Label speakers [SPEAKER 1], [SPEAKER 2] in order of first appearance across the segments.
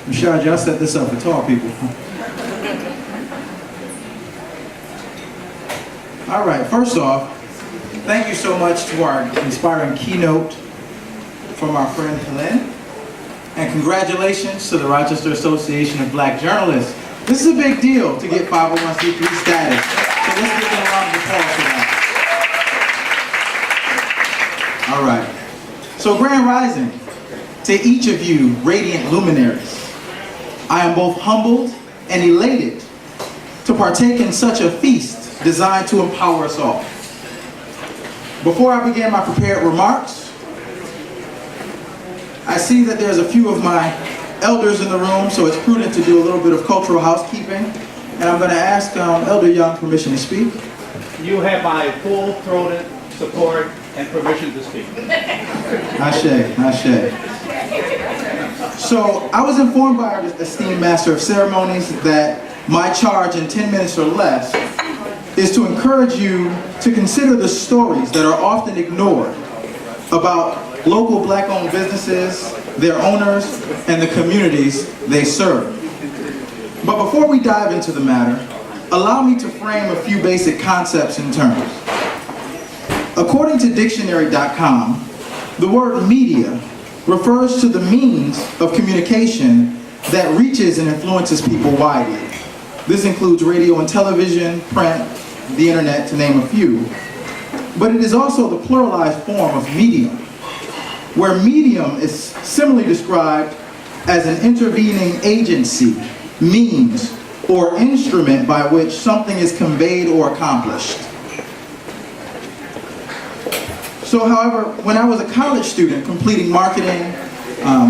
[SPEAKER 1] Rashad, y'all set this up for tall people. All right, first off, thank you so much to our inspiring keynote from our friend Helene. And congratulations to the Rochester Association of Black Journalists. This is a big deal to get 501c3 status. So let's give them a round of applause for that. All right. So Grand Rising, to each of you radiant luminaries, I am both humbled and elated to partake in such a feast designed to empower us all. Before I begin my prepared remarks, I see that there's a few of my elders in the room, so it's prudent to do a little bit of cultural housekeeping. And I'm going to ask Elder Young permission to speak.
[SPEAKER 2] You have my full-throated support and permission to speak.
[SPEAKER 1] Ashe, ashe. So I was informed by our esteemed Master of Ceremonies that my charge in 10 minutes or less is to encourage you to consider the stories that are often ignored about local black-owned businesses, their owners, and the communities they serve. But before we dive into the matter, allow me to frame a few basic concepts and terms. According to dictionary.com, the word media refers to the means of communication that reaches and influences people widely. This includes radio and television, print, the internet, to name a few. But it is also the pluralized form of medium, where medium is similarly described as an intervening agency, means, or instrument by which something is conveyed or accomplished. So, however, when I was a college student completing marketing,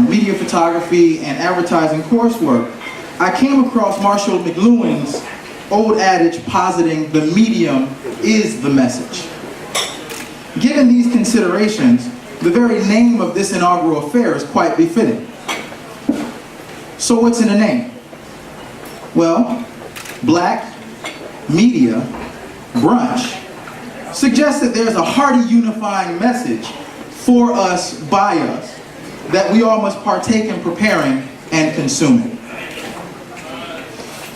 [SPEAKER 1] media photography, and advertising coursework, I came across Marshall McLuhan's old adage positing the medium is the message. Given these considerations, the very name of this inaugural affair is quite befitting. So what's in a name? Well, Black Media Brunch suggests that there's a hearty unifying message for us, by us, that we all must partake in preparing and consuming.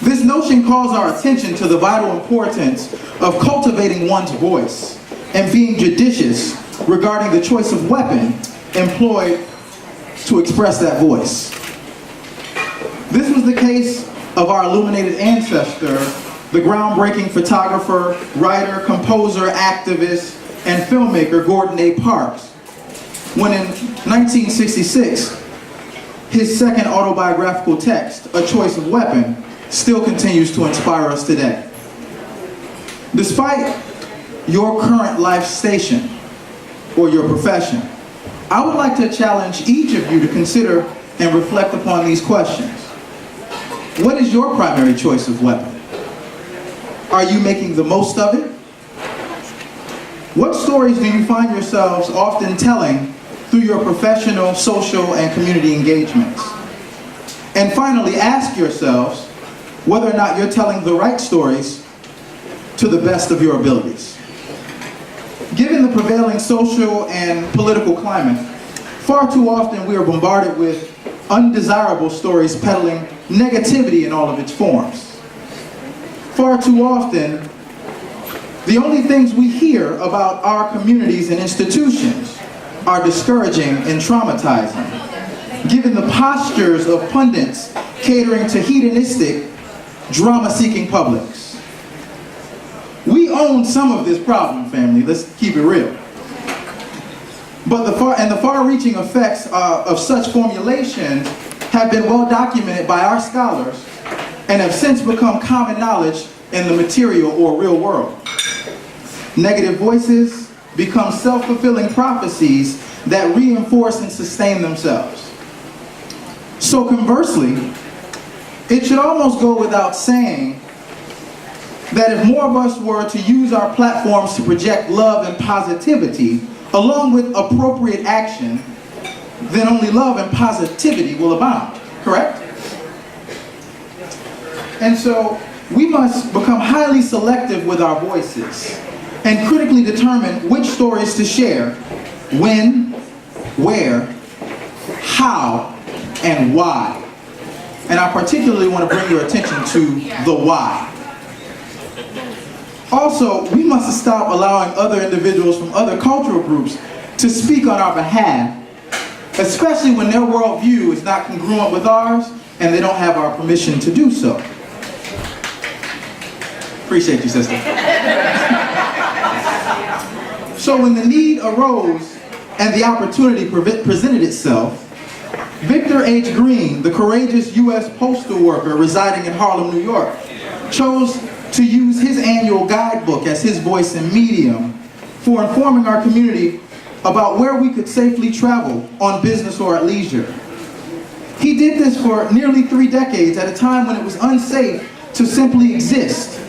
[SPEAKER 1] This notion calls our attention to the vital importance of cultivating one's voice and being judicious regarding the choice of weapon employed to express that voice. This was the case of our illuminated ancestor, the groundbreaking photographer, writer, composer, activist, and filmmaker Gordon A. Parks, when in 1966, his second autobiographical text, A Choice of Weapon, still continues to inspire us today. Despite your current life station or your profession, I would like to challenge each of you to consider and reflect upon these questions. What is your primary choice of weapon? Are you making the most of it? What stories do you find yourselves often telling through your professional, social, and community engagements? And finally, ask yourselves whether or not you're telling the right stories to the best of your abilities. Given the prevailing social and political climate, far too often we are bombarded with undesirable stories peddling negativity in all of its forms. Far too often, the only things we hear about our communities and institutions are discouraging and traumatizing, given the postures of pundits catering to hedonistic, drama-seeking publics. We own some of this problem, family. Let's keep it real. But the far-reaching effects of such formulations have been well documented by our scholars and have since become common knowledge in the material or real world. Negative voices become self-fulfilling prophecies that reinforce and sustain themselves. So conversely, it should almost go without saying that if more of us were to use our platforms to project love and positivity, along with appropriate action, then only love and positivity will abound, correct? And so we must become highly selective with our voices and critically determine which stories to share, when, where, how, and why. And I particularly want to bring your attention to the why. Also, we must stop allowing other individuals from other cultural groups to speak on our behalf, especially when their worldview is not congruent with ours and they don't have our permission to do so. Appreciate you, sister. So when the need arose and the opportunity presented itself, Victor H. Green, the courageous U.S. postal worker residing in Harlem, New York, chose to use his annual guidebook as his voice and medium for informing our community about where we could safely travel on business or at leisure. He did this for nearly 3 decades at a time when it was unsafe to simply exist,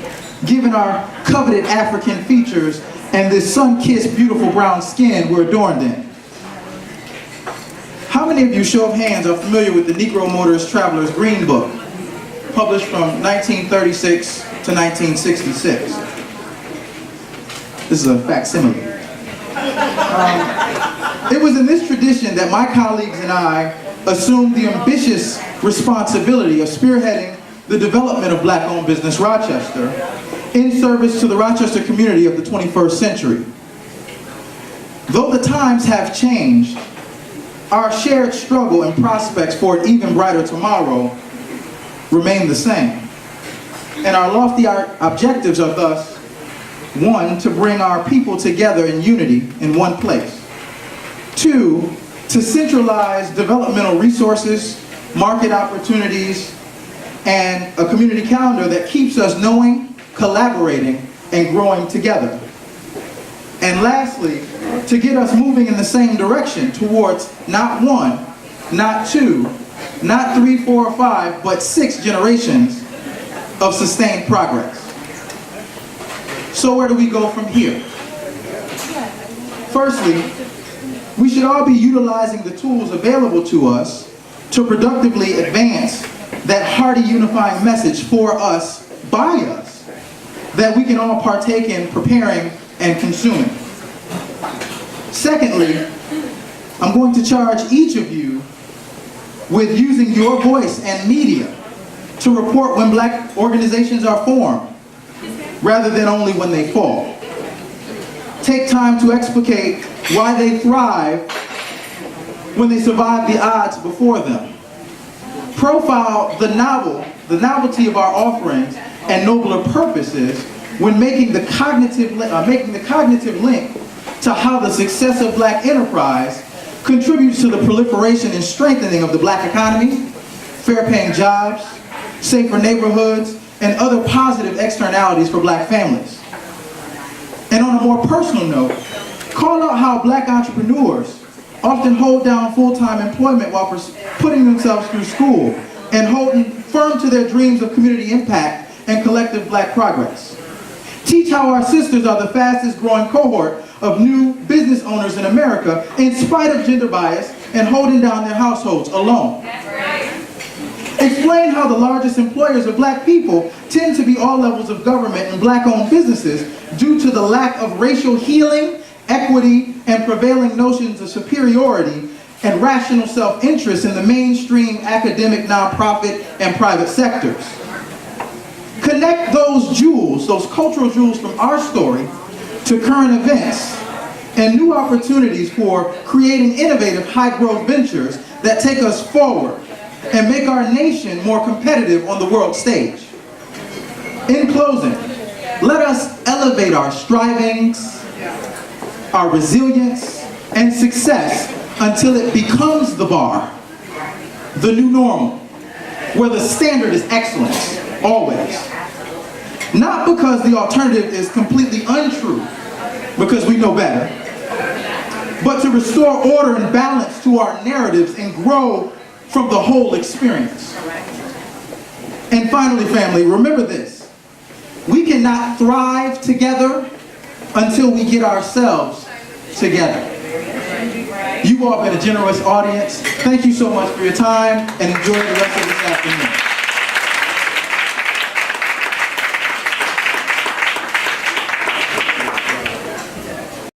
[SPEAKER 1] given our coveted African features and this sun-kissed beautiful brown skin we're adorned in. How many of you, show of hands, are familiar with the Negro Motorist Traveler's Green Book, published from 1936 to 1966? This is a facsimile. It was in this tradition that my colleagues and I assumed the ambitious responsibility of spearheading the development of black-owned business Rochester in service to the Rochester community of the 21st century. Though the times have changed, our shared struggle and prospects for an even brighter tomorrow remain the same. And our lofty objectives are thus, 1, to bring our people together in unity in one place. 2, to centralize developmental resources, market opportunities, and a community calendar that keeps us knowing, collaborating, and growing together. And lastly, to get us moving in the same direction towards not 1, not 2, not 3, 4, or 5, but 6 generations of sustained progress. So where do we go from here? Firstly, we should all be utilizing the tools available to us to productively advance that hearty unifying message for us, by us, that we can all partake in preparing and consuming. Secondly, I'm going to charge each of you with using your voice and media to report when black organizations are formed, rather than only when they fall. Take time to explicate why they thrive when they survive the odds before them. Profile the novelty of our offerings and nobler purposes when making the cognitive link to how the success of black enterprise contributes to the proliferation and strengthening of the black economy, fair-paying jobs, safer neighborhoods, and other positive externalities for black families. And on a more personal note, call out how black entrepreneurs often hold down full-time employment while putting themselves through school and holding firm to their dreams of community impact and collective black progress. Teach how our sisters are the fastest growing cohort of new business owners in America in spite of gender bias and holding down their households alone. Explain how the largest employers of black people tend to be all levels of government and black-owned businesses due to the lack of racial healing, equity, and prevailing notions of superiority and rational self-interest in the mainstream academic, nonprofit, and private sectors. Connect those jewels, those cultural jewels from our story, to current events and new opportunities for creating innovative high-growth ventures that take us forward and make our nation more competitive on the world stage. In closing, let us elevate our strivings, our resilience, and success until it becomes the bar, the new normal, where the standard is excellence, always. Not because the alternative is completely untrue, because we know better, but to restore order and balance to our narratives and grow from the whole experience. And finally, family, remember this. We cannot thrive together until we get ourselves together. You've all been a generous audience. Thank you so much for your time, and enjoy the rest of this afternoon.